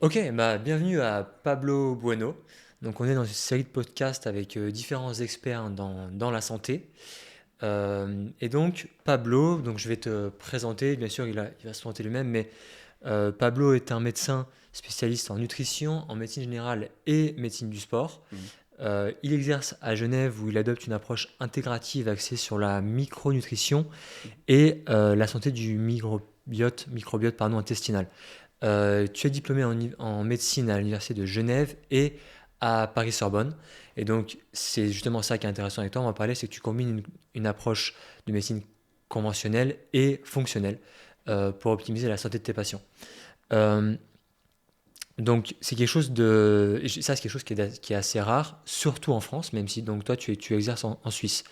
Ok, bienvenue à Pablo Bueno. Donc on est dans une série de podcasts avec différents experts dans la santé. Et donc Pablo, donc je vais te présenter, bien sûr il va se présenter lui-même, mais Pablo est un médecin spécialiste en nutrition, en médecine générale et médecine du sport. Mm. Il exerce à Genève où il adopte une approche intégrative axée sur la micronutrition et la santé du microbiote pardon, intestinal. Tu es diplômé en médecine à l'université de Genève et à Paris-Sorbonne. Et donc, c'est justement ça qui est intéressant avec toi. On va parler, c'est que tu combines une approche de médecine conventionnelle et fonctionnelle pour optimiser la santé de tes patients. Euh, donc, c'est quelque chose de. Ça, c'est quelque chose qui est assez rare, surtout en France, même si donc, toi, tu exerces en Suisse.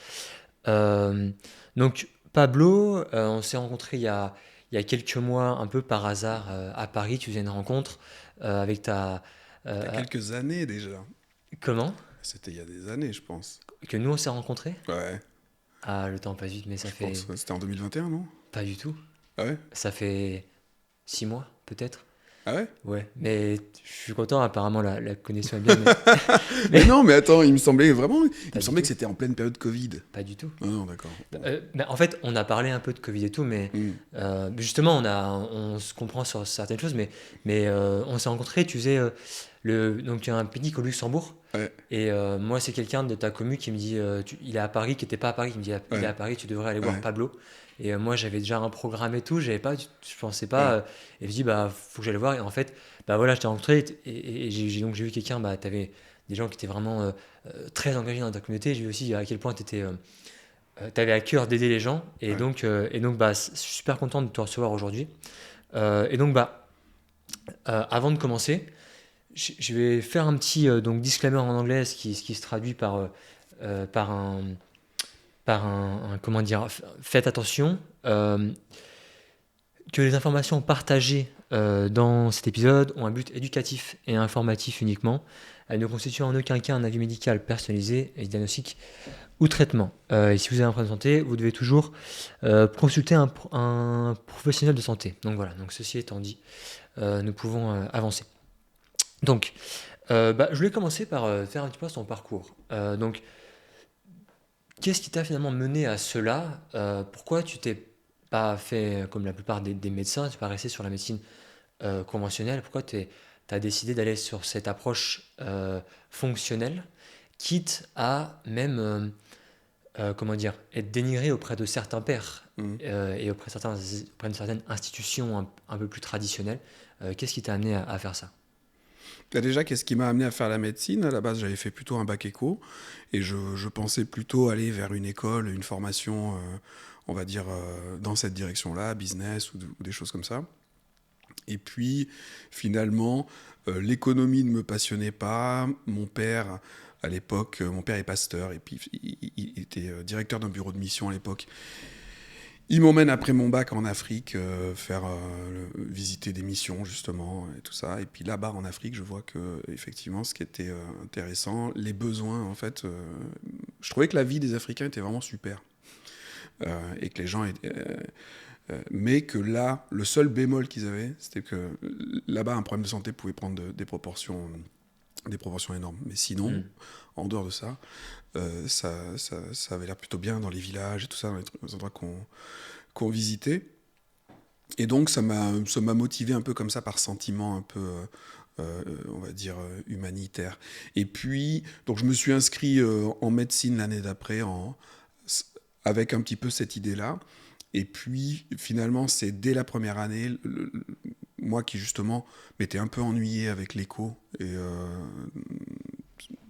Euh, donc, Pablo, on s'est rencontré il y a quelques mois, un peu par hasard, à Paris. Tu faisais une rencontre avec ta. Il y a euh, quelques années déjà. comment? C'était il y a des années, je pense. Que nous, on s'est rencontrés? Ouais, Ah, le temps passe vite, mais ça je pense. fait. Ouais, c'était en 2021, non? Pas du tout. Ah ouais? Ça fait 6 mois, peut-être. Ah ouais? Ouais, mais je suis content, apparemment, la connexion est bien, mais, mais Mais non, mais attends, il me semblait vraiment. Il me pas du semblait que tout. c'était en pleine période Covid. Pas du tout. Ah non, d'accord. Bon. En fait, on a parlé un peu de Covid et tout, mais Hmm. justement, on se comprend sur certaines choses, mais on s'est rencontrés, tu sais, donc il y a un pique-nique au Luxembourg, Ouais, et moi, c'est quelqu'un de ta commu qui me dit, il est à Paris, qui n'était pas à Paris, qui me dit, il est ouais, à Paris, tu devrais aller voir ouais, Pablo. Et moi, j'avais déjà un programme et tout, je pensais pas, ouais, et je me dis, bah, faut que j'aille le voir. Et en fait, bah voilà, je t'ai rencontré, et donc j'ai vu quelqu'un, bah, t'avais des gens qui étaient vraiment très engagés dans ta communauté. J'ai vu aussi à quel point tu étais tu avais à cœur d'aider les gens ouais. et donc bah, je suis super content de te recevoir aujourd'hui. Et donc avant de commencer, je vais faire un petit donc disclaimer en anglais, ce qui se traduit par comment dire, faites attention que les informations partagées dans cet épisode ont un but éducatif et informatif uniquement. Elles ne constituent en aucun cas un avis médical personnalisé et diagnostic ou traitement. Et si vous avez un problème de santé, vous devez toujours consulter un professionnel de santé. Donc voilà, donc ceci étant dit, nous pouvons avancer. Donc, je voulais commencer par faire un petit peu son parcours. Donc, qu'est-ce qui t'a finalement mené à cela? Pourquoi tu t'es pas fait comme la plupart des médecins, tu n'es pas resté sur la médecine conventionnelle? Pourquoi tu as décidé d'aller sur cette approche fonctionnelle, quitte à même comment dire, être dénigré auprès de certains pairs Hmm. et auprès de certaines institutions un peu plus traditionnelles. Qu'est-ce qui t'a amené à faire ça? Là, déjà, qu'est-ce qui m'a amené à faire la médecine? À la base, j'avais fait plutôt un bac éco et je pensais plutôt aller vers une école, une formation, on va dire, dans cette direction-là, business ou des choses comme ça. Et puis, finalement, l'économie ne me passionnait pas. Mon père, à l'époque, mon père est pasteur, et puis il était directeur d'un bureau de mission à l'époque. Il m'emmène après mon bac en Afrique, faire visiter des missions, justement, et tout ça. Et puis là-bas, en Afrique, je vois que, effectivement, ce qui était intéressant, les besoins, en fait, je trouvais que la vie des Africains était vraiment super. Et que les gens étaient, mais que là, le seul bémol qu'ils avaient, c'était que là-bas, un problème de santé pouvait prendre des proportions énormes. Mais sinon, Hmm. en dehors de ça, ça avait l'air plutôt bien dans les villages et tout ça, dans les endroits qu'on visitait. Et donc, ça m'a motivé un peu comme ça, par sentiment un peu, on va dire, humanitaire. Et puis, donc je me suis inscrit en médecine l'année d'après, avec un petit peu cette idée-là. Et puis, finalement, c'est dès la première année, moi qui justement m'étais un peu ennuyé avec l'éco et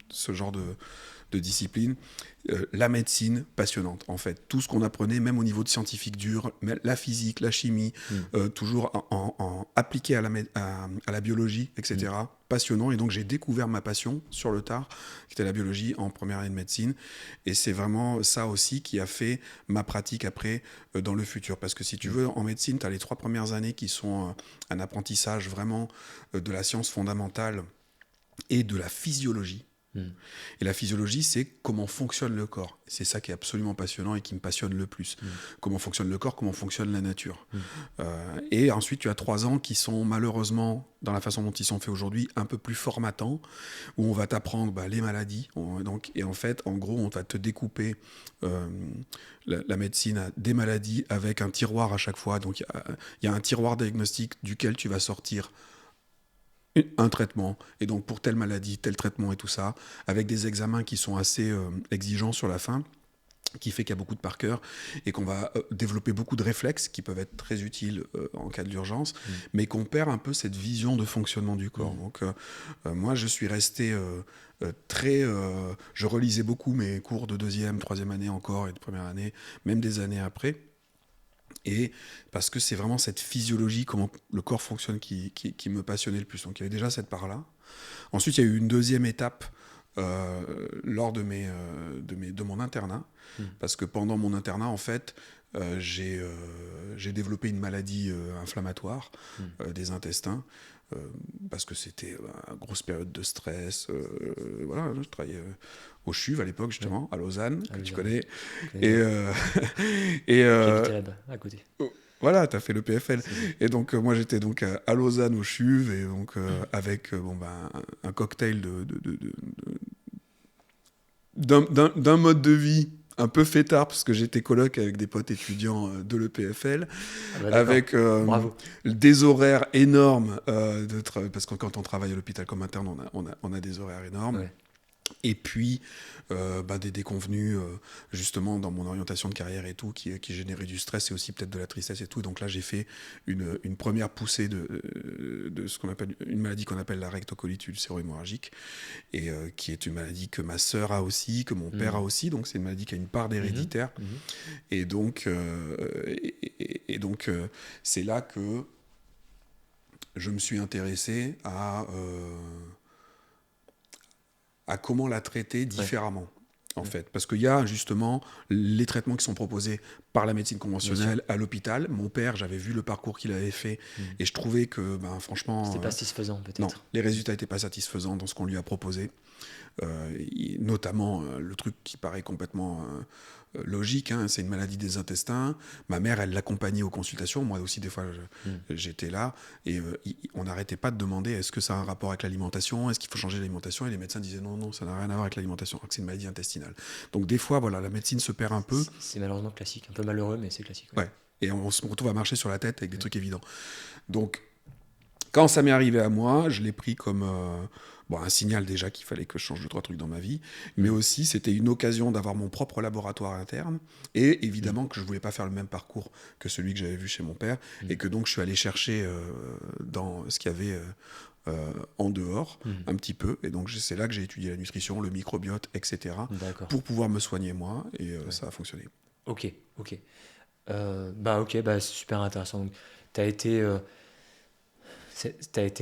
ce genre de discipline, la médecine passionnante en fait. Tout ce qu'on apprenait, même au niveau de scientifique dur, la physique, la chimie, Hmm. toujours appliqué à la biologie, Hmm. etc. Passionnant. Et donc j'ai découvert ma passion sur le tard, qui était la biologie en première année de médecine. Et c'est vraiment ça aussi qui a fait ma pratique après dans le futur. Parce que si tu Hmm. veux, en médecine, tu as les 3 premières années qui sont un apprentissage vraiment de la science fondamentale et de la physiologie. Mm. Et la physiologie, c'est comment fonctionne le corps. C'est ça qui est absolument passionnant et qui me passionne le plus. Comment fonctionne le corps, comment fonctionne la nature. Et ensuite, tu as 3 ans qui sont malheureusement, dans la façon dont ils sont faits aujourd'hui, un peu plus formatants, où on va t'apprendre les maladies. Et en fait, en gros, on va te découper la médecine à des maladies avec un tiroir à chaque fois. Donc, il y a un tiroir diagnostique duquel tu vas sortir un traitement, et donc pour telle maladie, tel traitement et tout ça, avec des examens qui sont assez exigeants sur la fin, qui fait qu'il y a beaucoup de par cœur et qu'on va développer beaucoup de réflexes qui peuvent être très utiles en cas d'urgence, mais qu'on perd un peu cette vision de fonctionnement du corps. Donc moi, je suis resté très... je relisais beaucoup mes cours de deuxième, troisième année encore et de première année, même des années après. Et parce que c'est vraiment cette physiologie, comment le corps fonctionne, qui me passionnait le plus. Donc il y avait déjà cette part-là. Ensuite, il y a eu une deuxième étape lors de mon internat. Parce que pendant mon internat, en fait, j'ai développé une maladie inflammatoire des intestins. Parce que c'était une grosse période de stress. Voilà, je travaillais au CHUV à l'époque, justement, à Lausanne, que tu connais. Et, J'habitais là-bas, à côté. voilà, tu as fait le PFL. Et donc, moi, j'étais donc à Lausanne au CHUV, et donc avec un cocktail d'un mode de vie un peu fêtard, parce que j'étais coloc avec des potes étudiants de l'EPFL, avec des horaires énormes, parce que quand on travaille à l'hôpital comme interne, on a des horaires énormes. Ouais. Et puis des déconvenus justement dans mon orientation de carrière et tout qui généraient du stress et aussi peut-être de la tristesse et tout. Donc là j'ai fait une première poussée de ce qu'on appelle une maladie qu'on appelle la rectocolite ulcéro-hémorragique, et qui est une maladie que ma sœur a aussi, que mon père a aussi. Donc c'est une maladie qui a une part d'héréditaire. Et donc c'est là que je me suis intéressé à comment la traiter différemment, en fait. Parce qu'il y a justement les traitements qui sont proposés par la médecine conventionnelle à l'hôpital. Mon père, j'avais vu le parcours qu'il avait fait, et je trouvais que, franchement... C'était pas satisfaisant, peut-être. Non, les résultats n'étaient pas satisfaisants dans ce qu'on lui a proposé. Notamment, le truc qui paraît complètement logique, c'est une maladie des intestins. Ma mère, elle l'accompagnait aux consultations. Moi aussi, des fois, j'étais là. Et on n'arrêtait pas de demander, est-ce que ça a un rapport avec l'alimentation ? Est-ce qu'il faut changer l'alimentation ? Et les médecins disaient, non, ça n'a rien à voir avec l'alimentation, alors que c'est une maladie intestinale. Donc des fois, voilà, la médecine se perd un peu. C'est malheureusement classique. Un peu malheureux, mais c'est classique. Ouais. Et on se retrouve à marcher sur la tête avec des trucs évidents. Donc, quand ça m'est arrivé à moi, je l'ai pris comme... un signal déjà qu'il fallait que je change 2-3 trucs dans ma vie, mais aussi c'était une occasion d'avoir mon propre laboratoire interne, et évidemment que je voulais pas faire le même parcours que celui que j'avais vu chez mon père, et que donc je suis allé chercher dans ce qu'il y avait en dehors un petit peu, et donc c'est là que j'ai étudié la nutrition, le microbiote, etc. pour pouvoir me soigner moi, et ça a fonctionné. Ok. C'est super intéressant. Donc, t'as été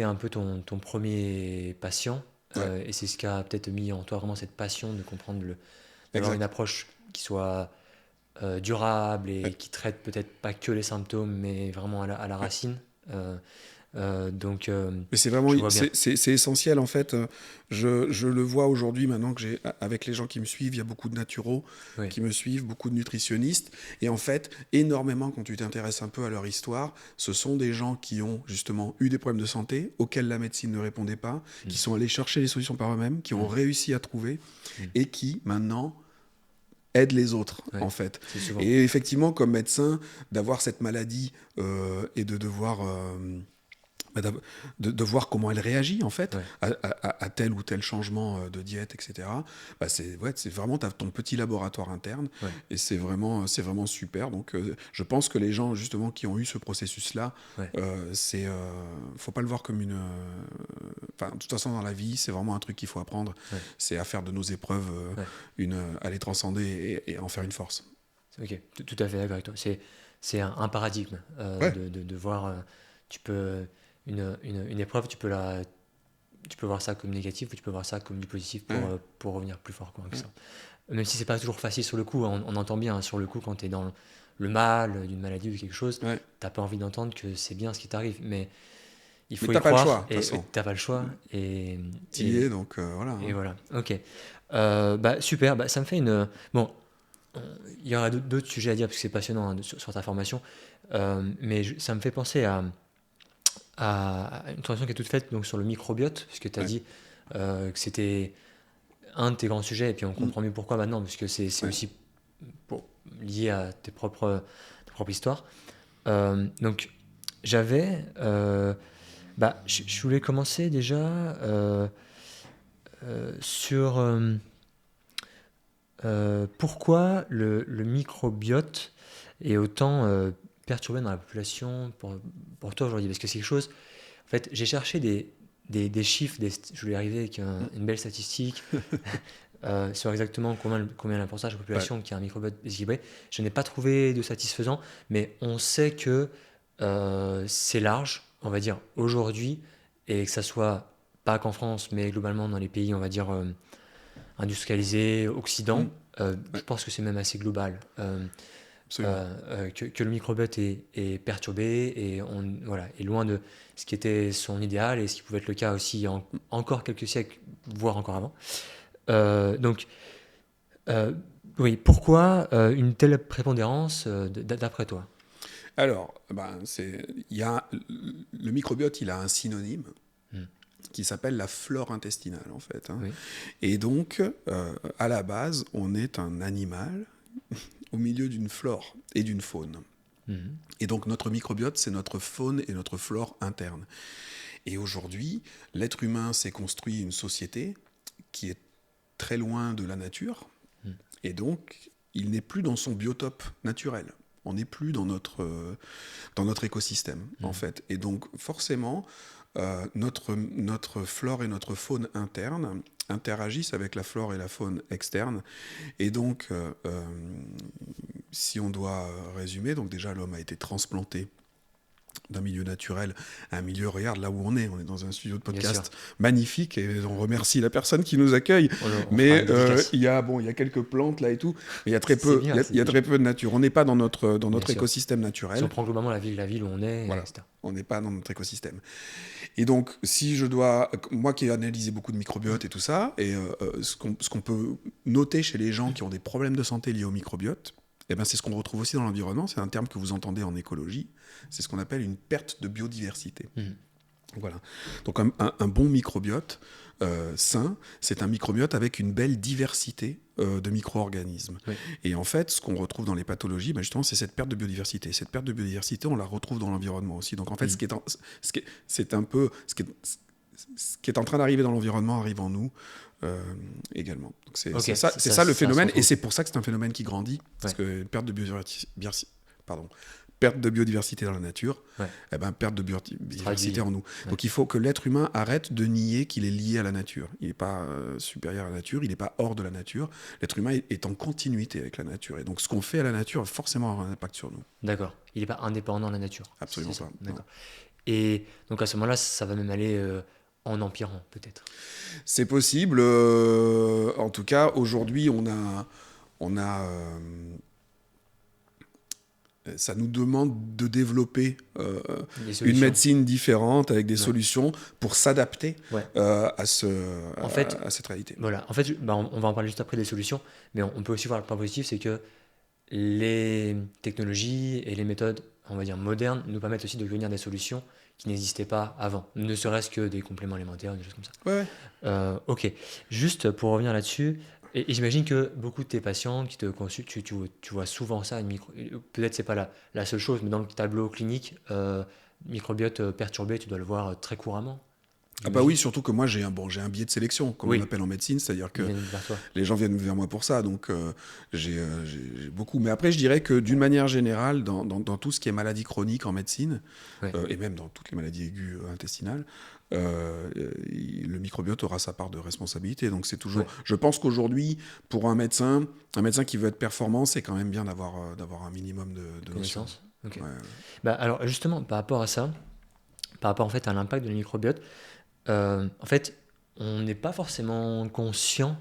un peu ton premier patient, et c'est ce qui a peut-être mis en toi vraiment cette passion de comprendre d'avoir une approche qui soit durable et qui traite peut-être pas que les symptômes, mais vraiment à la racine. Mais c'est vraiment c'est essentiel en fait. Je le vois aujourd'hui maintenant que avec les gens qui me suivent, il y a beaucoup de naturaux qui me suivent, beaucoup de nutritionnistes, et en fait énormément, quand tu t'intéresses un peu à leur histoire, ce sont des gens qui ont justement eu des problèmes de santé auxquels la médecine ne répondait pas, qui sont allés chercher les solutions par eux-mêmes, qui ont réussi à trouver, et qui maintenant aident les autres, en fait. Et effectivement, comme médecin, d'avoir cette maladie et de devoir de voir comment elle réagit en fait à tel ou tel changement de diète, etc. C'est vraiment ton petit laboratoire interne, et c'est vraiment super. Donc je pense que les gens justement qui ont eu ce processus-là, faut pas le voir comme une... de toute façon dans la vie, c'est vraiment un truc qu'il faut apprendre. C'est à faire de nos épreuves à les transcender et à en faire une force. Ok, tout à fait d'accord avec toi. C'est un paradigme de voir... tu peux... Une épreuve, tu peux voir ça comme négatif, ou tu peux voir ça comme du positif pour revenir plus fort avec ça. Même si c'est pas toujours facile sur le coup, on entend bien sur le coup quand tu es dans le mal d'une maladie ou quelque chose, t'as pas envie d'entendre que c'est bien ce qui t'arrive, mais il Mais faut y t'as pas le croire, choix, de toute et façon. t'as pas le choix, et, T'y et, es, donc voilà. et Hein. voilà. Ok. Bah, super, bah, ça me fait une... Bon, il y aura d'autres sujets à dire, parce que c'est passionnant hein, sur ta formation, mais ça me fait penser à une transition qui est toute faite donc, sur le microbiote, puisque tu as Ouais. dit que c'était un de tes grands sujets, et puis on Mm. comprend mieux pourquoi maintenant, puisque c'est Ouais. aussi lié à ta propre histoire. Donc, je voulais commencer déjà sur pourquoi le microbiote est autant perturbé dans la population pour toi aujourd'hui. Parce que c'est quelque chose. En fait, j'ai cherché des chiffres, je voulais arriver avec Mm. une belle statistique sur exactement combien le pourcentage de la Ouais. population qui a un microbiote déséquilibré. Je n'ai pas trouvé de satisfaisant, mais on sait que c'est large, on va dire, aujourd'hui, et que ça soit pas qu'en France, mais globalement dans les pays, on va dire, industrialisés, Mm. Occident. Je Ouais. pense que c'est même assez global. Absolument. Que le microbiote est perturbé et voilà, est loin de ce qui était son idéal et ce qui pouvait être le cas aussi encore quelques siècles, voire encore avant. Donc, euh, oui, pourquoi une telle prépondérance d'après toi? Alors, le microbiote, il a un synonyme Hmm. qui s'appelle la flore intestinale, en fait. Hein. Oui. Et donc, à la base, on est un animal au milieu d'une flore et d'une faune. Mhm. Et donc, notre microbiote, c'est notre faune et notre flore interne. Et aujourd'hui, l'être humain s'est construit une société qui est très loin de la nature. Hmm. Et donc, il n'est plus dans son biotope naturel. On n'est plus dans notre écosystème, en fait. Et donc, forcément, notre flore et notre faune interne interagissent avec la flore et la faune externe. Et donc, si on doit résumer, donc déjà, l'homme a été transplanté d'un milieu naturel à un milieu, regarde là où on est dans un studio de Bien sûr. podcast magnifique et on remercie la personne qui nous accueille. On fera Mais une dédicace. il y a quelques plantes là et tout, mais il y a très C'est peu, bien, il y a très peu de nature. On n'est pas dans notre bien sûr. écosystème Si naturel. on prend globalement la ville où on est, Voilà, etc. on n'est pas dans notre écosystème. Et donc, si je dois, moi qui ai analysé beaucoup de microbiote et tout ça, et ce qu'on peut noter chez les gens qui ont des problèmes de santé liés au microbiote, eh ben, c'est ce qu'on retrouve aussi dans l'environnement, c'est un terme que vous entendez en écologie, c'est ce qu'on appelle une perte de biodiversité. Mhm. Voilà. Donc un bon microbiote sain, c'est un microbiote avec une belle diversité de micro-organismes. Oui. Et en fait, ce qu'on retrouve dans les pathologies, ben justement, c'est cette perte de biodiversité. Cette perte de biodiversité, on la retrouve dans l'environnement aussi. Donc en fait, ce qui est en train d'arriver dans l'environnement arrive en nous également. Donc Ok, c'est ça le se phénomène, et retrouve. c'est pour ça que c'est un phénomène qui grandit, parce Ouais. que perte de biodiversité dans la nature, Ouais. eh ben, perte de biodiversité Traduit. en nous. Ouais. Donc il faut que l'être humain arrête de nier qu'il est lié à la nature. Il n'est pas supérieur à la nature, il n'est pas hors de la nature. L'être humain est en continuité avec la nature. Et donc ce qu'on fait à la nature va forcément avoir un impact sur nous. D'accord. Il n'est pas indépendant de la nature. Absolument C'est ça. pas. D'accord. Et donc à ce moment-là, ça va même aller en empirant, peut-être. C'est possible. En tout cas, aujourd'hui, on a ça nous demande de développer Les une solutions. médecine différente avec des Ouais. solutions pour s'adapter Ouais. à En fait, cette réalité. voilà. En fait, on va en parler juste après des solutions, mais on peut aussi voir le point positif, c'est que les technologies et les méthodes, on va dire modernes, nous permettent aussi de devenir des solutions qui n'existaient pas avant, ne serait-ce que des compléments alimentaires, des choses comme ça. Ouais. Ok, juste pour revenir là-dessus, et j'imagine que beaucoup de tes patients qui te consultent, tu vois souvent ça, peut-être c'est pas la seule chose, mais dans le tableau clinique, microbiote perturbé, tu dois le voir très couramment, Ah bah j'imagine. oui, surtout que moi j'ai un biais de sélection, comme on Oui, appelle en médecine, c'est-à-dire ils que viennent vers toi. les gens viennent vers moi pour ça, donc j'ai beaucoup. Mais après, je dirais que d'une manière générale, dans tout ce qui est maladie chronique en médecine, Ouais. et même dans toutes les maladies aiguës intestinales, le microbiote aura sa part de responsabilité. Donc c'est toujours. Ouais. Je pense qu'aujourd'hui, pour un médecin qui veut être performant, c'est quand même bien d'avoir un minimum de notions. Connaissance. Ok. Ouais. Bah, alors justement, par rapport à ça, par rapport en fait à l'impact de la microbiote, en fait, on n'est pas forcément conscient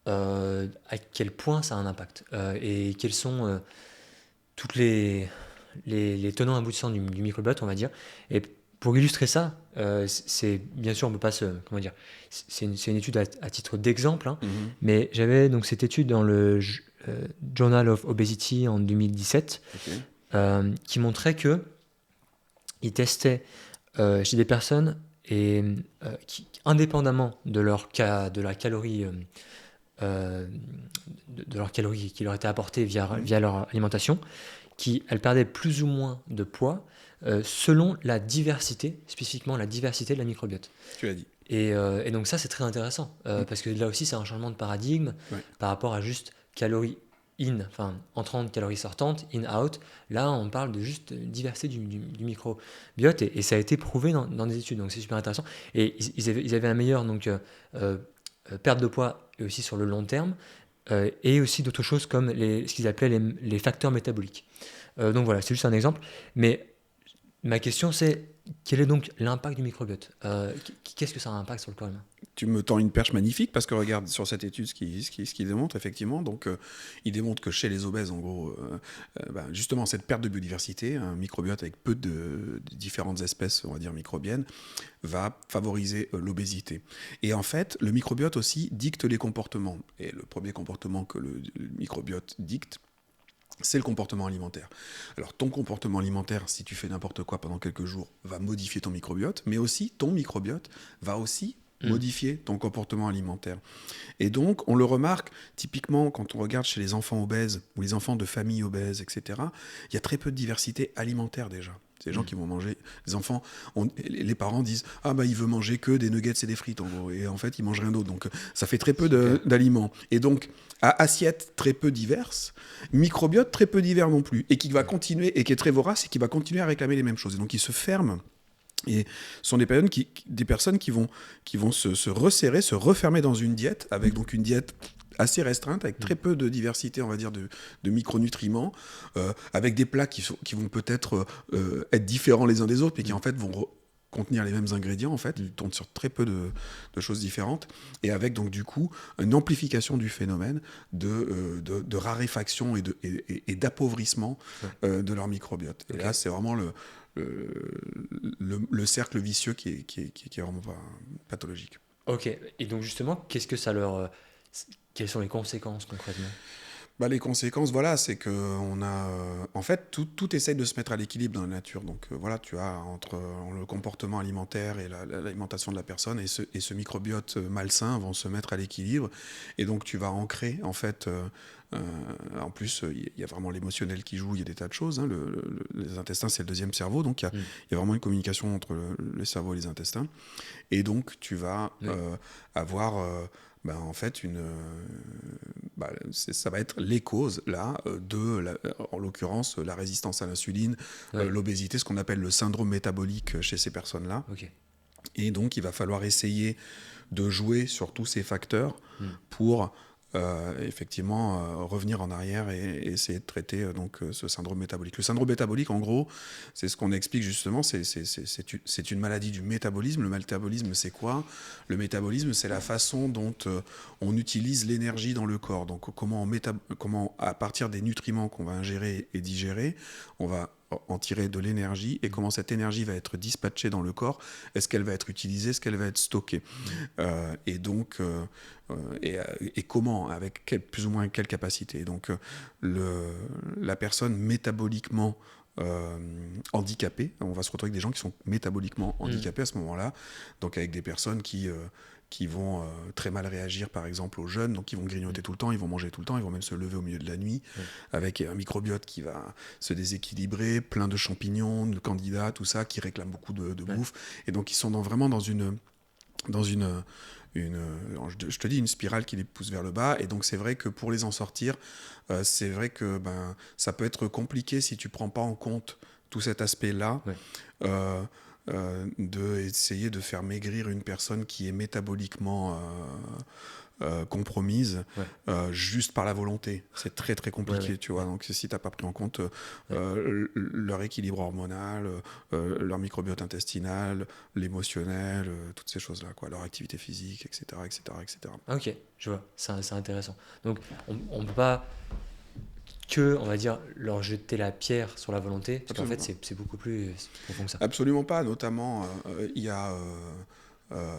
à quel point ça a un impact et quels sont toutes les tenants aboutissants du microbiote, on va dire. Et pour illustrer ça, c'est bien sûr on peut pas se comment dire, c'est une étude à titre d'exemple, hein, Mhm. mais j'avais donc cette étude dans le Journal of Obesity en 2017 Ok. qui montrait que ils testaient chez des personnes et qui, indépendamment de leur cas, de la calorie euh, de leurs calories qui leur étaient apportées Mhm. via leur alimentation, elles perdaient plus ou moins de poids selon la diversité, spécifiquement la diversité de la microbiote. Tu l'as dit. Et donc ça, c'est très intéressant, Mhm. parce que là aussi, c'est un changement de paradigme Ouais. par rapport à juste calories in, enfin entrantes, calories sortantes, in, out. Là, on parle de juste diversité du microbiote, et ça a été prouvé dans des études, donc c'est super intéressant. Et ils avaient un meilleur donc, euh, perte de poids et aussi sur le long terme, et aussi d'autres choses comme ce qu'ils appelaient les facteurs métaboliques. Donc voilà, c'est juste un exemple. Mais ma question c'est, quel est donc l'impact du microbiote Qu'est-ce que ça a un impact sur le corps humain? Tu me tends une perche magnifique parce que regarde sur cette étude ce qui démontre effectivement. Donc, il démontre que chez les obèses, en gros, justement, cette perte de biodiversité, un microbiote avec peu de différentes espèces, on va dire microbiennes, va favoriser l'obésité. Et en fait, le microbiote aussi dicte les comportements. Et le premier comportement que le microbiote dicte, c'est le comportement alimentaire. Alors ton comportement alimentaire, si tu fais n'importe quoi pendant quelques jours, va modifier ton microbiote, mais aussi ton microbiote va aussi Hmm. modifier ton comportement alimentaire. Et donc, on le remarque typiquement quand on regarde chez les enfants obèses ou les enfants de familles obèses, etc. Il y a très peu de diversité alimentaire déjà. C'est des gens Hmm. qui vont manger. Les enfants, les parents disent ah bah il veut manger que des nuggets et des frites en gros, et en fait il mange rien d'autre. Donc ça fait très peu Super. d'aliments. Et donc à assiette très peu diverses, microbiote très peu divers non plus, et qui va continuer et qui est très vorace et qui va continuer à réclamer les mêmes choses. Et donc il se ferme. Et ce sont des personnes qui vont se resserrer, se refermer dans une diète, avec donc une diète assez restreinte, avec très peu de diversité, on va dire, de micronutriments, avec des plats qui vont peut-être être différents les uns des autres, mais qui en fait vont contenir les mêmes ingrédients, en fait, ils tournent sur très peu de choses différentes, et avec donc du coup une amplification du phénomène de raréfaction et d'appauvrissement de leur microbiote. Et Ok. là, c'est vraiment le cercle vicieux qui est vraiment pas pathologique. Ok. Et donc justement, qu'est-ce que ça leur, quelles sont les conséquences concrètement? Bah, les conséquences, voilà, c'est que on a, en fait, tout essaye de se mettre à l'équilibre dans la nature. Donc voilà, tu as entre le comportement alimentaire et l'alimentation de la personne et ce microbiote malsain vont se mettre à l'équilibre. Et donc tu vas ancrer, en fait, en plus, il y a vraiment l'émotionnel qui joue, il y a des tas de choses. Hein. Les intestins, c'est le deuxième cerveau, donc Hmm. il y a vraiment une communication entre le cerveau et les intestins. Et donc, tu vas Oui. avoir, en fait, ça va être les causes, là, en l'occurrence, la résistance à l'insuline, Ouais. l'obésité, ce qu'on appelle le syndrome métabolique chez ces personnes-là. Ok. Et donc, il va falloir essayer de jouer sur tous ces facteurs Hmm. pour effectivement revenir en arrière et essayer de traiter ce syndrome métabolique. Le syndrome métabolique, en gros, c'est ce qu'on explique justement, c'est une maladie du métabolisme. Le métabolisme, c'est quoi? Le métabolisme, c'est la façon dont on utilise l'énergie dans le corps. Donc comment à partir des nutriments qu'on va ingérer et digérer, on va en tirer de l'énergie et comment cette énergie va être dispatchée dans le corps. Est-ce qu'elle va être utilisée? Est-ce qu'elle va être stockée? Et donc, et comment, avec plus ou moins quelle capacité. Et donc, la personne métaboliquement handicapée, on va se retrouver avec des gens qui sont métaboliquement handicapés à ce moment-là, donc avec des personnes qui vont très mal réagir, par exemple, aux jeunes, donc ils vont grignoter tout le temps, ils vont manger tout le temps, ils vont même se lever au milieu de la nuit, avec un microbiote qui va se déséquilibrer, plein de champignons, de candidats, tout ça, qui réclament beaucoup de bouffe. Et donc, ils sont vraiment dans une je te dis, une spirale qui les pousse vers le bas. Et donc, c'est vrai que pour les en sortir, c'est vrai que ça peut être compliqué si tu ne prends pas en compte tout cet aspect-là. Ouais. D'essayer de faire maigrir une personne qui est métaboliquement compromise Ouais. juste par la volonté. C'est très très compliqué, Ouais. tu vois. Donc si tu n'as pas pris en compte leur équilibre hormonal, leur microbiote intestinal, l'émotionnel, toutes ces choses-là, quoi, leur activité physique, etc. etc., etc. Ok, je vois, c'est intéressant. Donc, on peut pas. que, on va dire, leur jeter la pierre sur la volonté, parce qu'en fait, Absolument. c'est beaucoup plus profond que ça. Absolument pas. Notamment, il y a euh,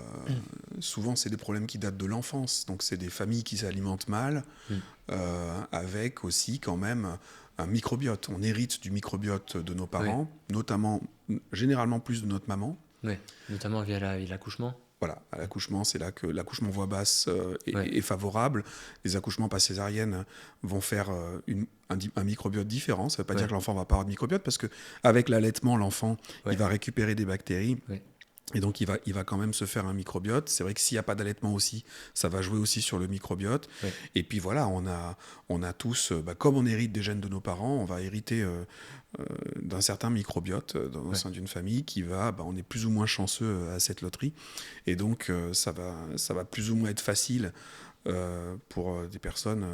souvent c'est des problèmes qui datent de l'enfance. Donc c'est des familles qui s'alimentent mal, Mm. avec aussi quand même un microbiote. On hérite du microbiote de nos Ouais, parents, notamment généralement plus de notre maman. ouais, notamment via l'accouchement. Voilà, à l'accouchement, c'est là que l'accouchement voix basse Ouais, est favorable. Les accouchements par césarienne vont faire un microbiote différent. Ça ne veut pas dire ouais, que l'enfant va pas avoir de microbiote, parce que avec l'allaitement, l'enfant, ouais, il va récupérer des bactéries. ouais, Et donc, il va quand même se faire un microbiote. C'est vrai que s'il n'y a pas d'allaitement aussi, ça va jouer aussi sur le microbiote. ouais, Et puis voilà, on a tous, comme on hérite des gènes de nos parents, on va hériter d'un certain microbiote au ouais. sein d'une famille qui va, on est plus ou moins chanceux à cette loterie. Et donc, ça va plus ou moins être facile pour des personnes.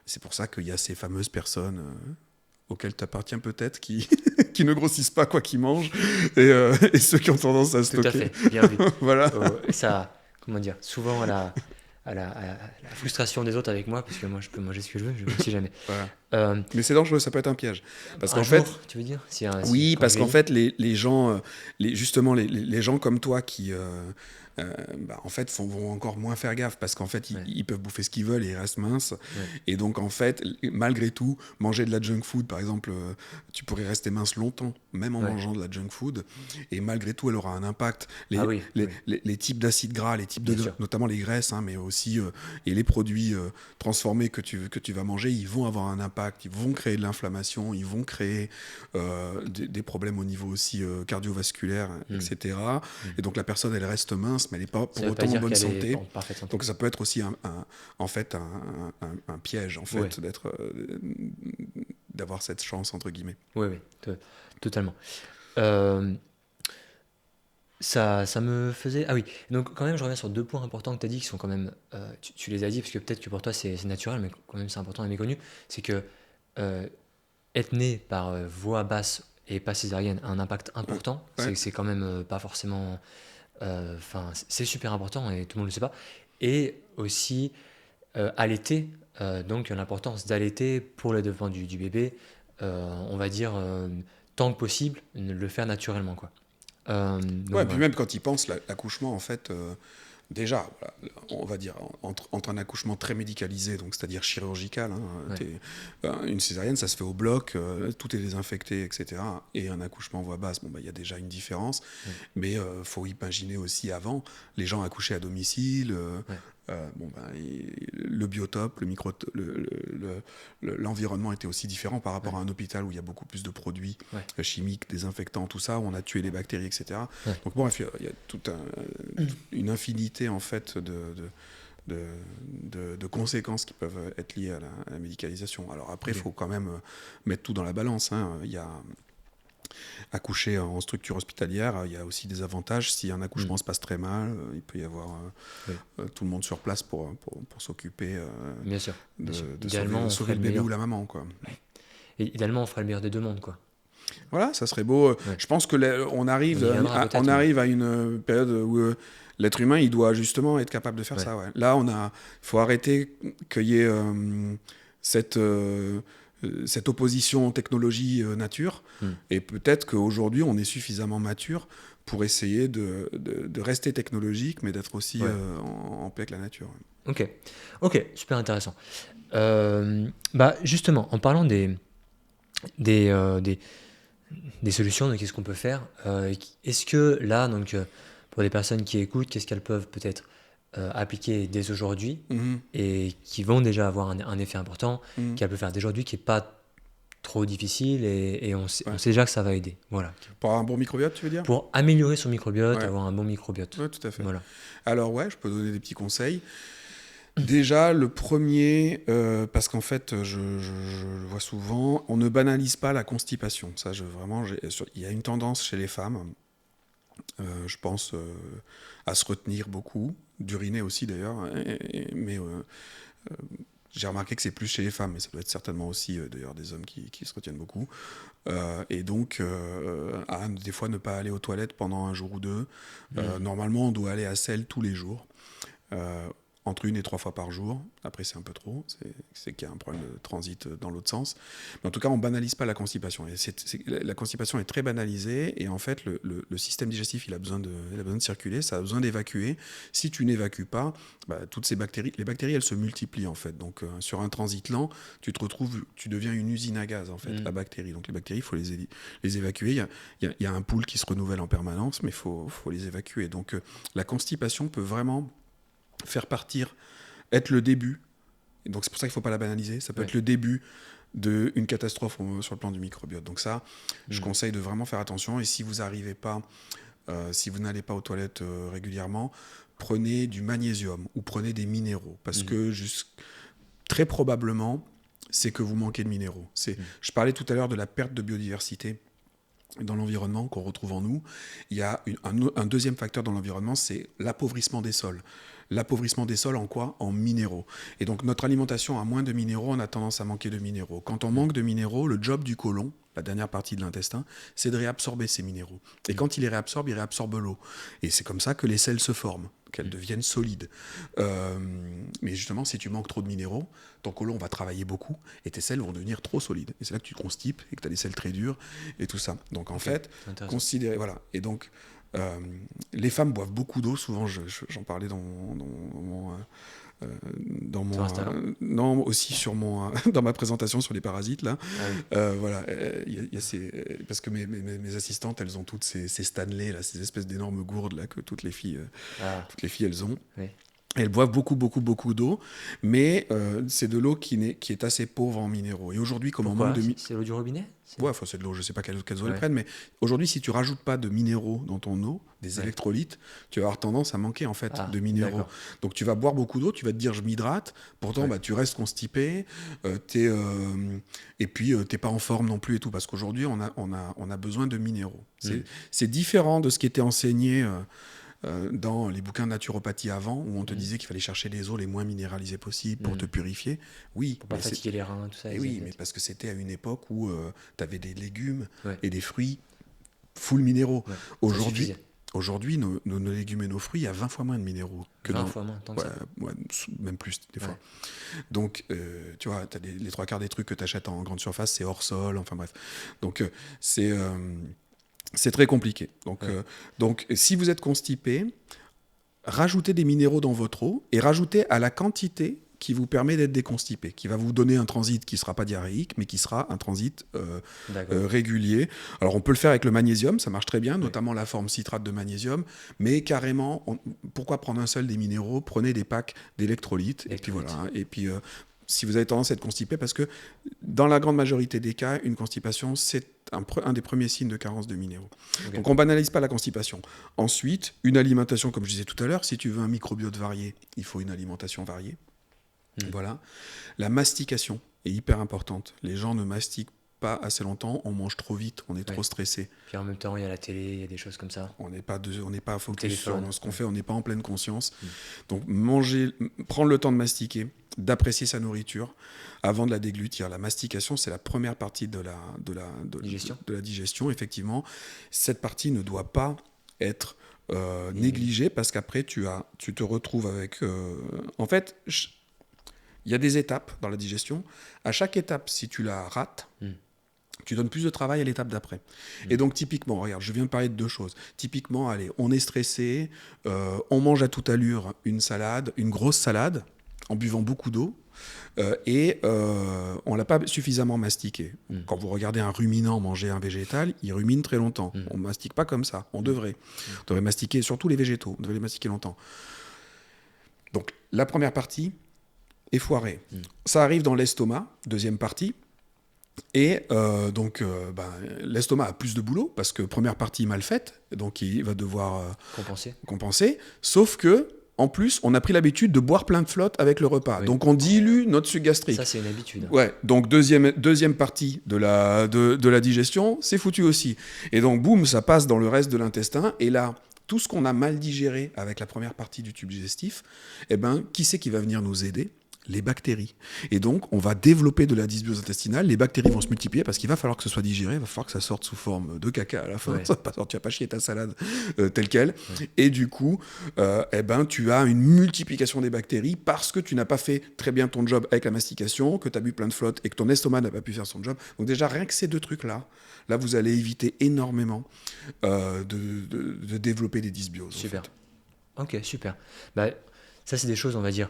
C'est pour ça qu'il y a ces fameuses personnes auxquelles tu appartiens peut-être, qui ne grossissent pas quoi qu'ils mangent, et ceux qui ont tendance à Tout à stocker. fait, bien vu. Voilà. Ça, comment dire, souvent à la frustration des autres avec moi, parce que moi je peux manger ce que je veux, je ne sais jamais. Voilà. Euh, Mais c'est dangereux, ça peut être un piège. Parce un qu'en fait, jour, tu veux dire, oui, quand je parce qu'en vieillis. fait, les gens, justement, les gens comme toi qui, en fait, vont encore moins faire gaffe, parce qu'en fait, Ouais, ils peuvent bouffer ce qu'ils veulent et ils restent minces. ouais, Et donc, en fait, malgré tout, manger de la junk food, par exemple, tu pourrais rester mince longtemps, même en ouais. mangeant de la junk food. Et malgré tout, elle aura un impact. Ah oui, oui, Les types d'acides gras, les types bien sûr. notamment les graisses, hein, mais aussi et les produits transformés que tu vas manger, ils vont avoir un impact. Ils vont créer de l'inflammation, ils vont créer des problèmes au niveau aussi cardiovasculaire, Hmm, etc. hmm. Et donc la personne, elle reste mince, mais elle n'est pas Ça pour ne veut pas autant en dire bonne qu'elle est santé. en parfaite santé. Donc ça peut être aussi en fait un piège, en Ouais, fait, d'avoir cette chance, entre guillemets. ouais, ouais, totalement. Euh, ça me faisait. Ah oui, donc quand même, je reviens sur deux points importants que tu as dit, qui sont quand même. Tu les as dit, parce que peut-être que pour toi c'est naturel, mais quand même c'est important et méconnu. C'est que euh, être né par voie basse et pas césarienne a un impact Ouais, important. ouais, C'est quand même pas forcément. Enfin, c'est super important et tout le monde ne le sait pas. Et aussi allaiter, donc l'importance d'allaiter pour le développement du bébé, on va dire tant que possible, le faire naturellement, quoi. ouais. Donc Et puis voilà. même quand il pense, l'accouchement, en fait, déjà, voilà, on va dire, entre un accouchement très médicalisé, donc c'est-à-dire chirurgical, hein, Ouais, une césarienne, ça se fait au bloc, tout est désinfecté, etc. Et un accouchement voix basse, il y a déjà une différence. ouais, Mais faut imaginer aussi avant, les gens accouchaient à domicile. ouais, Le biotope, l'environnement était aussi différent par rapport ouais, à un hôpital où il y a beaucoup plus de produits ouais, chimiques, désinfectants, tout ça, où on a tué les bactéries, etc. ouais. Donc bref, il y a toute une infinité en fait de, de conséquences qui peuvent être liées à la médicalisation. Alors après, il Ok. faut quand même mettre tout dans la balance, hein. Il y a accoucher en structure hospitalière, il y a aussi des avantages. Si un Hmm, accouchement se passe très mal, il peut y avoir oui, tout le monde sur place pour s'occuper bien sûr, bien sûr. de Idéalement, on sauver ferait le le bébé ou meilleur. la maman, quoi. Et idéalement, on ferait le meilleur des deux mondes, quoi. Voilà, ça serait beau. Ouais. Je pense que On y viendra on peut-être, mais arrive à une période où l'être humain, il doit justement être capable de faire ouais, ça. Ouais. Là, faut arrêter qu'il y ait cette, cette opposition technologie-nature. hmm, Et peut-être qu'aujourd'hui, on est suffisamment mature pour essayer de rester technologique, mais d'être aussi ouais. en paix avec la nature. Ok, ok, super intéressant. Bah justement, en parlant des, euh, des, des solutions, de qu'est-ce qu'on peut faire, est-ce que là, donc, pour les personnes qui écoutent, qu'est-ce qu'elles peuvent peut-être appliquer dès aujourd'hui Mhm, et qui vont déjà avoir un effet important, mhm. qu'elles peuvent faire dès aujourd'hui, qui n'est pas trop difficile et on Ouais. sait déjà que ça va aider. Voilà. Pour avoir un bon microbiote, tu veux dire? Pour améliorer son microbiote, Ouais, avoir un bon microbiote. ouais, tout à fait. Voilà. Alors ouais, je peux donner des petits conseils. Déjà, le premier, parce qu'en fait, je le vois souvent, on ne banalise pas la constipation. Ça, il y a une tendance chez les femmes, je pense, à se retenir beaucoup, d'uriner aussi d'ailleurs, mais j'ai remarqué que c'est plus chez les femmes, mais ça doit être certainement aussi d'ailleurs des hommes qui se retiennent beaucoup. Et donc, à des fois ne pas aller aux toilettes pendant un jour ou deux. Hmm. Normalement, on doit aller à selle tous les jours. Euh, entre 1 et 3 fois par jour. Après, c'est un peu trop, c'est qu'il y a un problème de transit dans l'autre sens. Mais en tout cas, on ne banalise pas la constipation. Et la constipation est très banalisée, et en fait, le système digestif, il a besoin de circuler, ça a besoin d'évacuer. Si tu n'évacues pas, toutes ces bactéries, les bactéries, elles se multiplient, en fait. Donc, sur un transit lent, tu deviens une usine à gaz, en fait, la bactérie. Donc, les bactéries, il faut les évacuer. Il y a un pool qui se renouvelle en permanence, mais il faut les évacuer. Donc, la constipation peut vraiment faire être le début. Et donc c'est pour ça qu'il ne faut pas la banaliser. Ça peut être le début d'une catastrophe sur le plan du microbiote. Donc ça, je conseille de vraiment faire attention. Et si vous n'arrivez pas, si vous n'allez pas aux toilettes régulièrement, prenez du magnésium ou prenez des minéraux. Parce que très probablement, c'est que vous manquez de minéraux. Je parlais tout à l'heure de la perte de biodiversité dans l'environnement qu'on retrouve en nous. Il y a un deuxième facteur dans l'environnement, c'est l'appauvrissement des sols. L'appauvrissement des sols en quoi ? En minéraux. Et donc notre alimentation a moins de minéraux, on a tendance à manquer de minéraux. Quand on manque de minéraux, le job du côlon, la dernière partie de l'intestin, c'est de réabsorber ces minéraux. Et quand il les réabsorbe, il réabsorbe l'eau. Et c'est comme ça que les selles se forment, qu'elles deviennent solides. Mais justement, si tu manques trop de minéraux, ton côlon va travailler beaucoup et tes selles vont devenir trop solides. Et c'est là que tu constipes et que tu as des selles très dures et tout ça. Donc en fait, considérez... Voilà. Et donc... les femmes boivent beaucoup d'eau, souvent j'en parlais dans ma présentation sur les parasites là. Voilà, parce que mes assistantes, elles ont toutes ces Stanley là, ces espèces d'énormes gourdes là que toutes les filles elles ont. Oui. Elles boivent beaucoup d'eau, mais c'est de l'eau qui est assez pauvre en minéraux. Et aujourd'hui, comme on manque de c'est l'eau du robinet ? Ouais, c'est de l'eau, je ne sais pas quelles eaux elles prennent, mais aujourd'hui, si tu ne rajoutes pas de minéraux dans ton eau, des électrolytes, tu vas avoir tendance à manquer en fait de minéraux. D'accord. Donc tu vas boire beaucoup d'eau, tu vas te dire je m'hydrate, pourtant tu restes constipé, et puis tu n'es pas en forme non plus et tout, parce qu'aujourd'hui, on a besoin de minéraux. C'est différent de ce qui était enseigné dans les bouquins de naturopathie avant, où on te disait qu'il fallait chercher les eaux les moins minéralisées possibles pour te purifier. Oui, pour pas fatiguer les reins, tout ça. Et oui, mais parce que c'était à une époque où tu avais des légumes et des fruits full minéraux. Ouais, aujourd'hui, nos légumes et nos fruits, il y a 20 fois moins de minéraux. 20 fois moins, tant que ça. Même plus, des fois. Donc, tu vois, t'as les 3/4 des trucs que tu achètes en grande surface, c'est hors sol, enfin bref. Donc, c'est très compliqué. Donc, si vous êtes constipé, rajoutez des minéraux dans votre eau et rajoutez à la quantité qui vous permet d'être déconstipé, qui va vous donner un transit qui ne sera pas diarrhéique, mais qui sera un transit régulier. Alors, on peut le faire avec le magnésium, ça marche très bien, notamment la forme citrate de magnésium, mais carrément, pourquoi prendre un seul des minéraux ? Prenez des packs d'électrolytes, et puis voilà. Et puis, si vous avez tendance à être constipé, parce que dans la grande majorité des cas, une constipation, c'est un des premiers signes de carence de minéraux. Okay. Donc on ne banalise pas la constipation. Ensuite, une alimentation, comme je disais tout à l'heure, si tu veux un microbiote varié, il faut une alimentation variée. Voilà. La mastication est hyper importante. Les gens ne mastiquent pas assez longtemps, on mange trop vite, on est trop stressé. Puis en même temps, il y a la télé, il y a des choses comme ça. On n'est pas focus sur ce qu'on fait, on n'est pas en pleine conscience. Donc prendre le temps de mastiquer, d'apprécier sa nourriture avant de la déglutir. La mastication, c'est la première partie de la digestion, effectivement. Cette partie ne doit pas être négligée, parce qu'après, tu te retrouves avec... En fait, il y a des étapes dans la digestion. À chaque étape, si tu la rates, tu donnes plus de travail à l'étape d'après. Et donc, typiquement, regarde, je viens de parler de 2 choses. Typiquement, allez, on est stressé, on mange à toute allure une grosse salade, en buvant beaucoup d'eau, et on ne l'a pas suffisamment mastiqué. Quand vous regardez un ruminant manger un végétal, il rumine très longtemps. On ne mastique pas comme ça, on devrait. On devrait mastiquer, surtout les végétaux, on devrait les mastiquer longtemps. Donc, la première partie est foirée. Ça arrive dans l'estomac, deuxième partie, et l'estomac a plus de boulot, parce que première partie mal faite, donc il va devoir compenser, sauf que en plus, on a pris l'habitude de boire plein de flotte avec le repas. Oui. Donc, on dilue notre suc gastrique. Ça, c'est une habitude. Ouais. Donc, deuxième partie de la digestion, c'est foutu aussi. Et donc, boum, ça passe dans le reste de l'intestin. Et là, tout ce qu'on a mal digéré avec la première partie du tube digestif, qui c'est qui va venir nous aider ? les bactéries. Et donc, on va développer de la dysbiose intestinale, les bactéries vont se multiplier parce qu'il va falloir que ce soit digéré, il va falloir que ça sorte sous forme de caca à la fin, ça va pas sortir, tu vas pas chier ta salade telle quelle. Et du coup, tu as une multiplication des bactéries parce que tu n'as pas fait très bien ton job avec la mastication, que tu as bu plein de flotte et que ton estomac n'a pas pu faire son job. Donc déjà, rien que ces 2 trucs-là, là, vous allez éviter énormément de développer des dysbioses. Super. En fait. Ok, super. Bah, ça, c'est des choses, on va dire,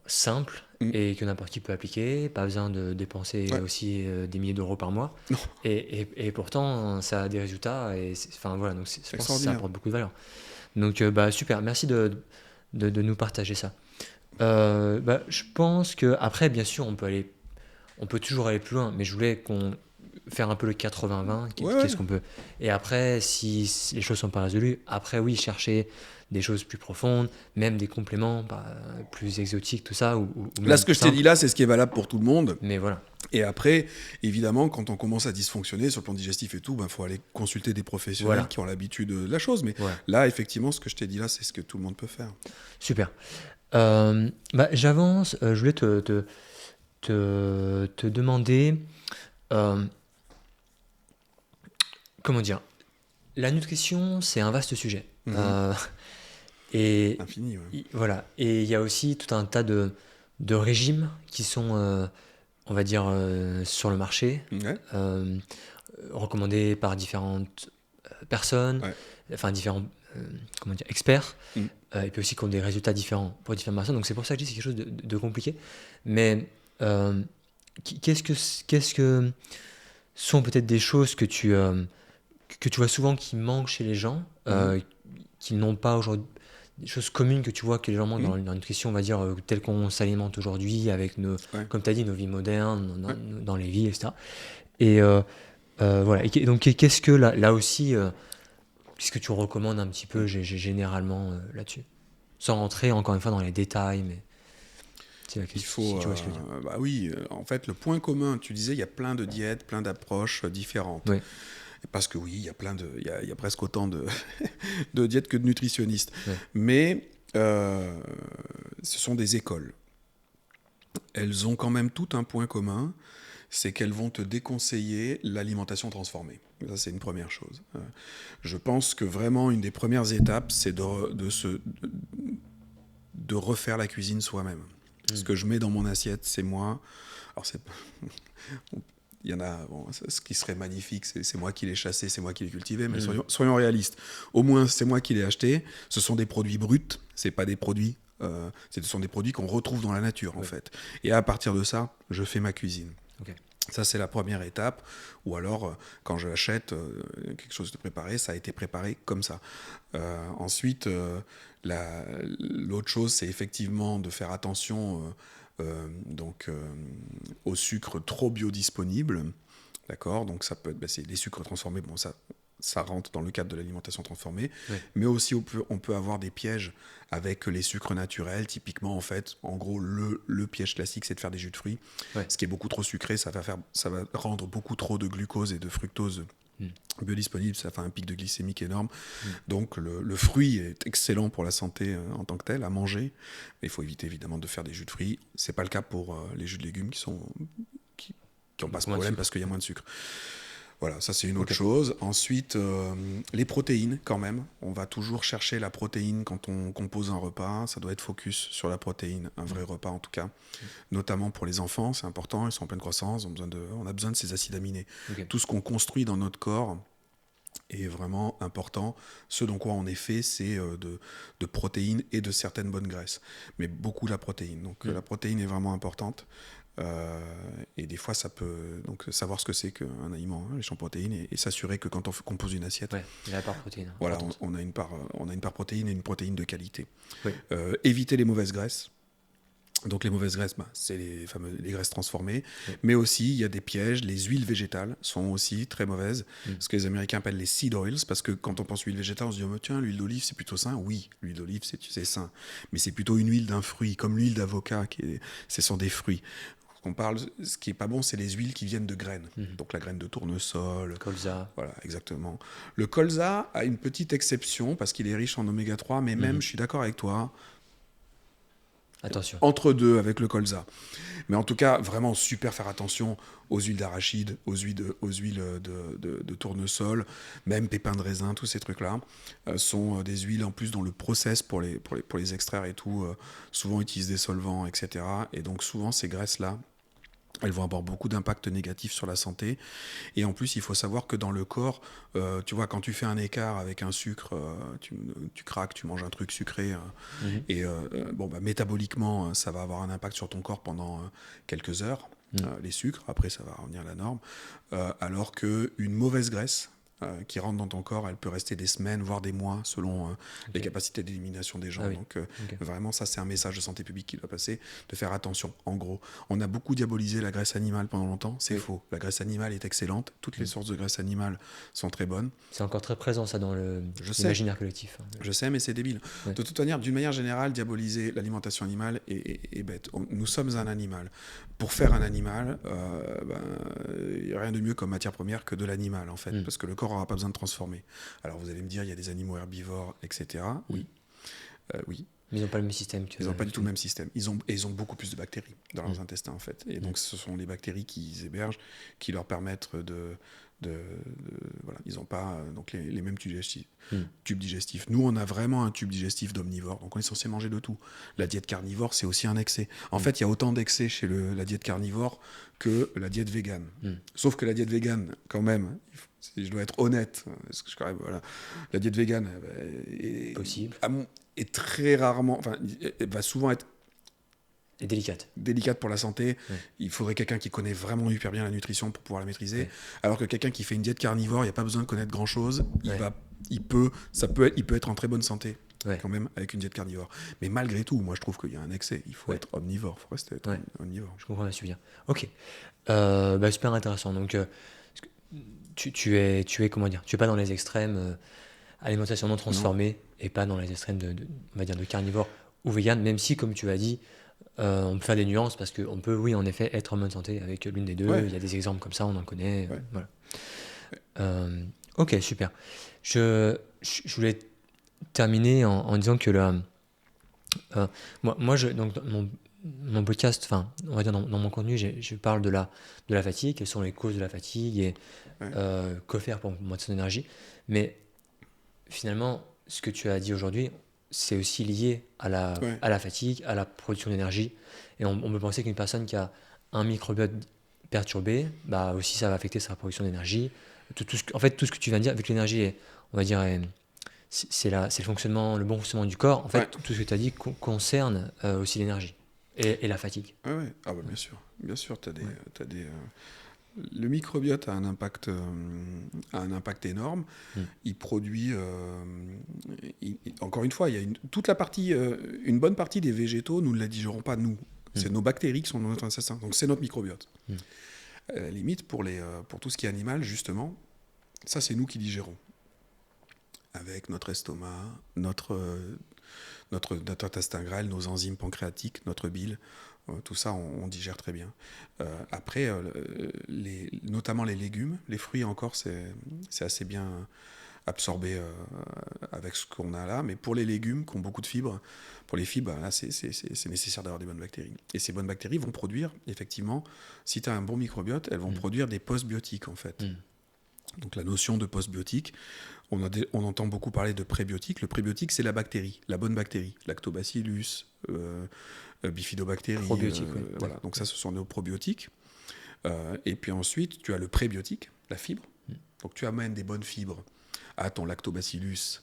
simples et que n'importe qui peut appliquer. Pas besoin de dépenser aussi des milliers d'euros par mois. Non. Et pourtant, ça a des résultats. Enfin, voilà, donc je pense que ça apporte beaucoup de valeur. Donc, super. Merci de nous partager ça. Je pense que après, bien sûr, on peut toujours aller plus loin. Mais je voulais faire un peu le 80-20. Qu'est-ce qu'on peut. Et après, si les choses sont pas résolues, après, oui, chercher des choses plus profondes, même des compléments plus exotiques, tout ça. Ou là, ce que je t'ai dit là, c'est ce qui est valable pour tout le monde. Mais voilà. Et après, évidemment, quand on commence à dysfonctionner sur le plan digestif et tout, faut aller consulter des professionnels qui ont l'habitude de la chose. Mais là, effectivement, ce que je t'ai dit là, c'est ce que tout le monde peut faire. Super. J'avance. Je voulais te demander... comment dire, la nutrition, c'est un vaste sujet. Et infini, voilà. Et il y a aussi tout un tas de régimes qui sont, on va dire, sur le marché, recommandés par différentes personnes, enfin différents experts, et puis aussi qui ont des résultats différents pour différentes personnes. Donc c'est pour ça que je dis que c'est quelque chose de compliqué. Mais qu'est-ce que sont peut-être des choses que tu vois souvent qui manquent chez les gens, qui n'ont pas aujourd'hui, des choses communes que tu vois que les gens manquent dans la nutrition, on va dire, telles qu'on s'alimente aujourd'hui avec comme tu as dit, nos vies modernes, dans les vies, etc. Et voilà. Et donc, qu'est-ce que là aussi, qu'est-ce que tu recommandes un petit peu généralement là-dessus? Sans rentrer encore une fois dans les détails, mais... Il faut, en fait, le point commun, tu disais, il y a plein de diètes, plein d'approches différentes. Oui. Parce que oui, il y a presque autant de diètes que de nutritionnistes. Oui. Mais ce sont des écoles. Elles ont quand même tout un point commun, c'est qu'elles vont te déconseiller l'alimentation transformée. Ça, c'est une première chose. Je pense que vraiment, une des premières étapes, c'est de refaire la cuisine soi-même. Ce que je mets dans mon assiette, c'est moi. Alors, il y en a, ce qui serait magnifique, c'est moi qui l'ai chassé, c'est moi qui l'ai cultivé, mais soyons réalistes. Au moins, c'est moi qui l'ai acheté. Ce sont des produits bruts, c'est pas des produits. Ce sont des produits qu'on retrouve dans la nature, en fait. Et à partir de ça, je fais ma cuisine. Okay. Ça, c'est la première étape. Ou alors, quand je achète quelque chose de préparé, ça a été préparé comme ça. Ensuite, l'autre chose, c'est effectivement de faire attention au sucre trop biodisponible. D'accord ? Donc, ça peut être c'est les sucres transformés. Bon, ça rentre dans le cadre de l'alimentation transformée. Mais aussi, on peut avoir des pièges avec les sucres naturels. Typiquement, en fait, en gros, le piège classique, c'est de faire des jus de fruits. Ce qui est beaucoup trop sucré, ça va rendre beaucoup trop de glucose et de fructose biodisponible, ça fait un pic de glycémique énorme. Donc le fruit est excellent pour la santé en tant que tel, à manger. Mais il faut éviter évidemment de faire des jus de fruits. C'est pas le cas pour les jus de légumes qui n'ont pas ce problème parce qu'il y a moins de sucre. Voilà, ça c'est une autre chose. Ensuite, les protéines quand même. On va toujours chercher la protéine quand on compose un repas. Ça doit être focus sur la protéine, un vrai repas en tout cas. Notamment pour les enfants, c'est important, ils sont en pleine croissance, on a besoin de ces acides aminés. Tout ce qu'on construit dans notre corps est vraiment important. Ce dont quoi on est fait, c'est de protéines et de certaines bonnes graisses. Mais beaucoup la protéine. Donc la protéine est vraiment importante. Et des fois, ça peut donc savoir ce que c'est qu'un aliment riche en protéines et s'assurer que quand on compose une assiette, il y a la part protéine. Voilà, on a une part protéine et une protéine de qualité. Éviter les mauvaises graisses. Donc les mauvaises graisses, c'est les graisses transformées, mais aussi il y a des pièges. Les huiles végétales sont aussi très mauvaises, ce que les Américains appellent les seed oils, parce que quand on pense huile végétale, on se dit tiens, l'huile d'olive c'est plutôt sain. Oui, l'huile d'olive c'est sain, mais c'est plutôt une huile d'un fruit, comme l'huile d'avocat, ce sont des fruits. Ce qui est pas bon, c'est les huiles qui viennent de graines. Donc la graine de tournesol. Colza. Voilà, exactement. Le colza a une petite exception parce qu'il est riche en oméga 3, mais même, je suis d'accord avec toi, Attention. Entre deux avec le colza. Mais en tout cas, vraiment super faire attention aux huiles d'arachide, aux huiles de tournesol, même pépins de raisin, tous ces trucs-là sont des huiles en plus dont le process pour les extraire et tout, souvent utilise des solvants, etc. Et donc souvent ces graisses-là, elles vont avoir beaucoup d'impact négatif sur la santé. Et en plus, il faut savoir que dans le corps, tu vois, quand tu fais un écart avec un sucre, tu craques, tu manges un truc sucré, et métaboliquement, ça va avoir un impact sur ton corps pendant quelques heures, les sucres. Après, ça va revenir à la norme. Alors qu'une mauvaise graisse qui rentre dans ton corps, elle peut rester des semaines, voire des mois, selon les capacités d'élimination des gens. Ah oui. Donc, vraiment, ça, c'est un message de santé publique qui doit passer, de faire attention. En gros, on a beaucoup diabolisé la graisse animale pendant longtemps. C'est faux. La graisse animale est excellente. Toutes les sources de graisse animale sont très bonnes. C'est encore très présent, ça, dans l'imaginaire collectif. Je sais, mais c'est débile. Ouais. De toute manière, d'une manière générale, diaboliser l'alimentation animale est bête. Nous sommes un animal. Pour faire un animal, il n'y a rien de mieux comme matière première que de l'animal, en fait, parce que le corps n'aura pas besoin de transformer. Alors, vous allez me dire, il y a des animaux herbivores, etc. Oui. Oui. Mais ils n'ont pas le même système. Ils n'ont pas du tout le même système. Ils ont beaucoup plus de bactéries dans leurs intestins, en fait. Et donc, ce sont les bactéries qu'ils hébergent qui leur permettent voilà, ils n'ont pas donc les mêmes tubes digestifs. Nous, on a vraiment un tube digestif d'omnivore, donc on est censé manger de tout. La diète carnivore, c'est aussi un excès. En fait, il y a autant d'excès chez la diète carnivore que la diète végane. Sauf que la diète végane, quand même, si je dois être honnête, parce que voilà, la diète végane est possible. Est très rarement, enfin, elle va souvent être délicate pour la santé. Il faudrait quelqu'un qui connaît vraiment hyper bien la nutrition pour pouvoir la maîtriser. Alors que quelqu'un qui fait une diète carnivore, il n'y a pas besoin de connaître grand chose. Il peut être en très bonne santé quand même avec une diète carnivore. Mais malgré tout, moi je trouve qu'il y a un excès. Il faut être omnivore. Il faut rester omnivore. Je comprends bien. Ok. Super intéressant. Donc tu es comment dire, tu es pas dans les extrêmes alimentation non transformée et pas dans les extrêmes on va dire de carnivore ou vegan, même si comme tu as dit on peut faire des nuances parce qu'on peut, oui, en effet, être en bonne santé avec l'une des deux. Il y a des exemples comme ça, on en connaît. Voilà. Ok, super. Je voulais terminer en disant que moi donc, dans mon podcast, enfin, on va dire dans mon contenu, je parle de la fatigue, quelles sont les causes de la fatigue et quoi faire pour monter son énergie. Mais finalement, ce que tu as dit aujourd'hui, c'est aussi lié à la fatigue, à la production d'énergie. Et on peut penser qu'une personne qui a un microbiote perturbé, bah aussi ça va affecter sa production d'énergie. En fait, tout ce que tu viens de dire avec l'énergie, on va dire, c'est le fonctionnement, le bon fonctionnement du corps. En fait, tout ce que tu as dit concerne aussi l'énergie et la fatigue. Ah bah, bien sûr, t'as des le microbiote a un impact énorme. Il produit, encore une fois, il y a toute la partie, une bonne partie des végétaux, nous ne la digérons pas nous. C'est nos bactéries qui sont dans notre intestin. Donc c'est notre microbiote. À la limite, pour tout ce qui est animal, justement, ça c'est nous qui digérons. Avec notre estomac, notre intestin grêle, nos enzymes pancréatiques, notre bile. Tout ça, on digère très bien. Après, notamment les légumes, les fruits encore, c'est assez bien absorbé avec ce qu'on a là. Mais pour les légumes qui ont beaucoup de fibres, pour les fibres, là, c'est nécessaire d'avoir des bonnes bactéries. Et ces bonnes bactéries vont produire, effectivement, si tu as un bon microbiote, elles vont produire des postbiotiques, en fait. Donc la notion de postbiotique, on entend beaucoup parler de prébiotique. Le prébiotique, c'est la bactérie, la bonne bactérie. Lactobacillus, bifidobactéries. Voilà. Donc ça, ce sont nos probiotiques. Et puis ensuite, tu as le prébiotique, la fibre. Donc tu amènes des bonnes fibres à ton lactobacillus.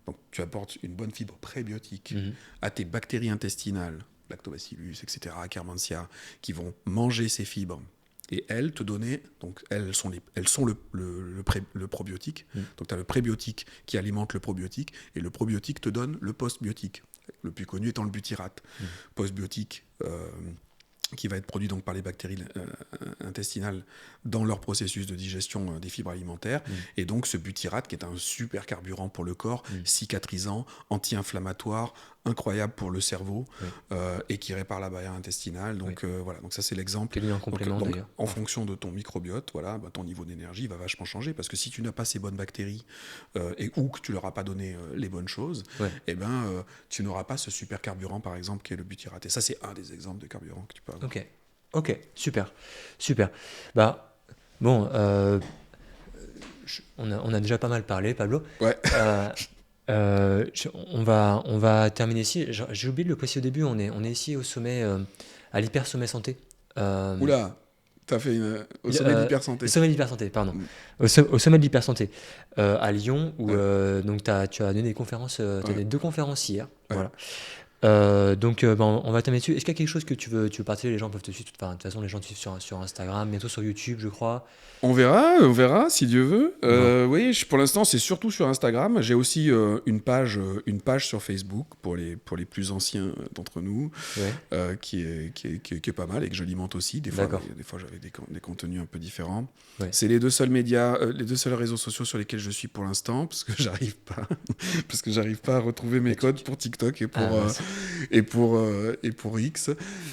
Donc tu apportes une bonne fibre prébiotique à tes bactéries intestinales, lactobacillus, etc., Akkermansia, qui vont manger ces fibres. Et elles te donner, donc elles sont le probiotique. Donc tu as le prébiotique qui alimente le probiotique, et le probiotique te donne le postbiotique. Le plus connu étant le butyrate. Postbiotique qui va être produit donc par les bactéries intestinales dans leur processus de digestion des fibres alimentaires. Et donc ce butyrate qui est un super carburant pour le corps, cicatrisant, anti-inflammatoire, incroyable pour le cerveau Oui. et qui répare la barrière intestinale. Donc voilà, donc ça c'est l'exemple. Quel est en complément Donc, d'ailleurs. en fonction de ton microbiote, voilà, ton niveau d'énergie va vachement changer parce que si tu n'as pas ces bonnes bactéries ou que tu leur as pas donné les bonnes choses, Ouais. eh ben tu n'auras pas ce super carburant par exemple qui est le butyrate. Et ça c'est un des exemples de carburant que tu peux avoir. Ok, super, super. Bah, bon, on a déjà pas mal parlé, Pablo. Ouais. On va terminer ici. J'ai oublié de le préciser au début, on est ici au sommet, à l'Hyper Sommet Santé. Oula, t'as fait au sommet de l'hypersanté. Le sommet de l'Hyper Santé, pardon. Mm. Au sommet de l'Hyper Santé, à Lyon, où donc tu as donné des conférences, tu as donné 2 conférences hier. Ouais. Voilà. Donc, on va terminer dessus. Est-ce qu'il y a quelque chose que tu veux partager? Les gens peuvent te suivre. Enfin, de toute façon, les gens te suivent sur Instagram, bientôt sur YouTube, je crois. On verra si Dieu veut. Oui, pour l'instant, c'est surtout sur Instagram. J'ai aussi une page sur Facebook pour les plus anciens d'entre nous, Ouais. qui est pas mal et que j'alimente aussi. Des fois, D'accord. des fois j'avais des contenus un peu différents. Ouais. C'est les 2 seuls médias, les 2 seuls réseaux sociaux sur lesquels je suis pour l'instant, parce que j'arrive pas à retrouver mes codes pour TikTok et pour X.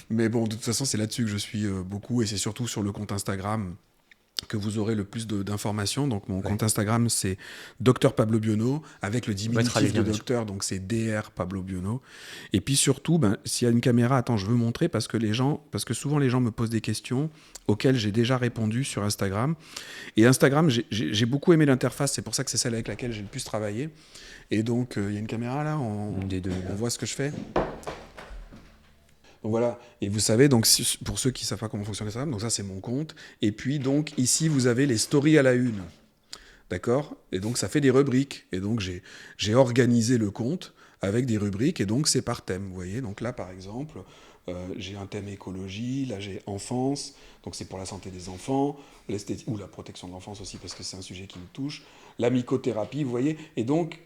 Mais bon, de toute façon, c'est là-dessus que je suis beaucoup, et c'est surtout sur le compte Instagram que vous aurez le plus d'informations. Donc mon compte Instagram, c'est Dr Pablo Biono, avec le diminutif de docteur, donc c'est Dr Pablo Biono. Et puis surtout, s'il y a une caméra, attends, je veux montrer parce que souvent les gens me posent des questions auxquelles j'ai déjà répondu sur Instagram. Et Instagram, j'ai beaucoup aimé l'interface, c'est pour ça que c'est celle avec laquelle j'ai le plus travaillé. Et donc il y a une caméra là, on voit ce que je fais. Donc voilà, et vous savez, donc pour ceux qui ne savent pas comment fonctionne Instagram, donc ça c'est mon compte, et puis donc ici vous avez les stories à la une, d'accord? Et donc ça fait des rubriques, et donc j'ai organisé le compte avec des rubriques, et donc c'est par thème, vous voyez? Donc là par exemple, j'ai un thème écologie, là j'ai enfance, donc c'est pour la santé des enfants, l'esthétique, ou la protection de l'enfance aussi, parce que c'est un sujet qui me touche, la mycothérapie, vous voyez? Et donc,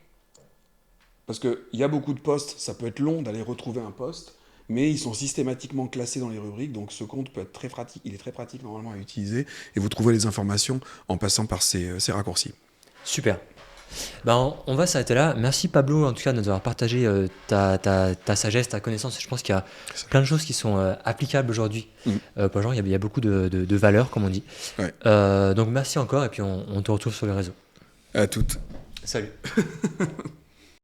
parce qu'il y a beaucoup de posts, ça peut être long d'aller retrouver un post, mais ils sont systématiquement classés dans les rubriques, donc ce compte peut être très pratique, il est très pratique normalement à utiliser, et vous trouvez les informations en passant par ces raccourcis. Super. On va s'arrêter là. Merci Pablo en tout cas de nous avoir partagé ta sagesse, ta connaissance. Je pense qu'il y a plein de choses qui sont applicables aujourd'hui. Pour les gens, il y a beaucoup de valeurs, comme on dit. Ouais. Donc merci encore, et puis on te retrouve sur les réseaux. À toutes. Salut.